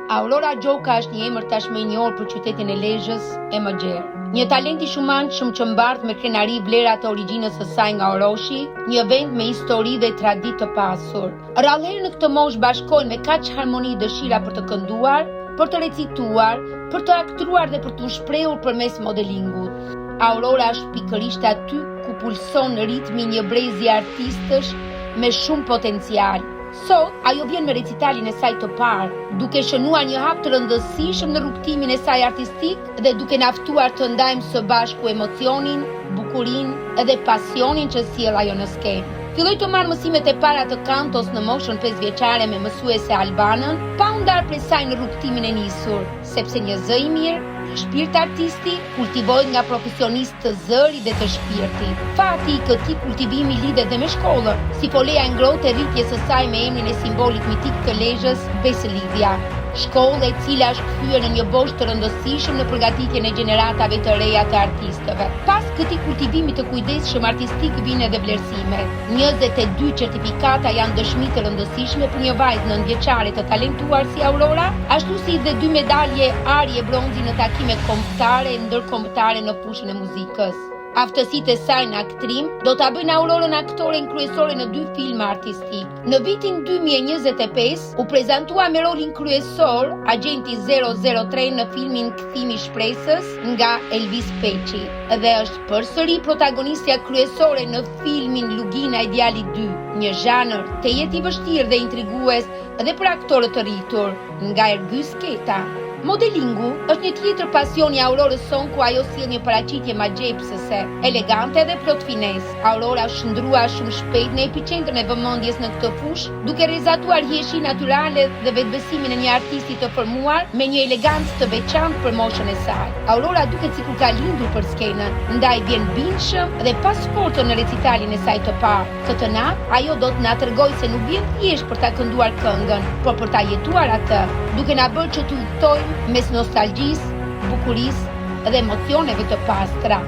Aurora Gjoka është një emër tashmë i njohur për qytetin e Lezhës e më gjerë. Një talent i shumëanshëm që mbarth me krenari vlerat e origjinës së saj nga Oroshi, një vend me histori dhe traditë të pasur. Rrallëherë në këtë moshë bashkohen me kaq harmoni dëshira për të kënduar, për të recituar, për të aktruar dhe për të shprehur përmes modelingut. Aurora është pikërisht aty ku pulson ritmi një brezi artistësh me shumë potencial. Sot, ajo vjen me recitalin e saj të parë, duke shënuar një hap të rëndësishëm në rrugtimin e saj artistik dhe duke na ftuar të ndajmë së bashku emocionin, bukurinë dhe pasionin që sjell ajo në skenë. Filloi të marrë mësimet e para të kantos në moshën 5 vjeçare me mësuese albanën, pa u ndarë prej saj në rrugtimin e nisur, sepse një zë i mirë, shpirt artisti, kultivohet nga profesionistë të zëri dhe të shpirti. Fati i këtij kultivimi lidhet dhe me shkollën, si folea e ngrohtë e rritjes së saj me emrin e simbolit mitik të Lezhës, Beslidhja. Shkollë e cila është kthyer në një bosh të rëndësishëm në përgatitjen e gjeneratave të reja të artistëve. Pas këtij kultivimi të kujdesshëm artistik vijnë edhe vlerësimet. 22 certifikata janë dëshmi të rëndësishme për një vajzë 9 vjeçare të talentuar si Aurora, ashtu si dhe 2 medalje arje bronzi në takime kombëtare e ndërkombëtare në fushën e muzikës. Aftësitë e saj në aktrim do ta bëjnë Aurorën aktoren kryesore në 2 filma artistik. Në vitin 2025 u prezantua me rolin kryesor Agenti 003 në filmin Kthimi i Shpresës nga Elvis Peçi dhe është përsëri protagonistja kryesore në filmin Lugina e Djalit 2, një zhanër të jetë i vështirë dhe intrigues dhe për aktorë të rritur nga Ergys Keta. Modelingu është një tjetër pasion i Aurorës son ku ajo sjell një paraqitje magjepsëse, elegante dhe plot finesë. Aurora shndrua shumë shpejt në epicentrin e vëmendjes në këtë fushë, duke realizatuar hijeshi natyrale dhe vetbesimin e një artisti të formuar me një elegancë të veçantë për moshën e saj. Aurora duket sikur ka lindur për skenën, ndaj vjen bindshëm dhe pas forcën në recitalin e saj të parë. Këtë natë ajo do të na tregojë se nuk vjen thjesht për ta kënduar këngën, por për ta jetuar atë, duke na bërë që të udhtojmë mes nostalgjisë, bukurisë dhe emocioneve të pastra.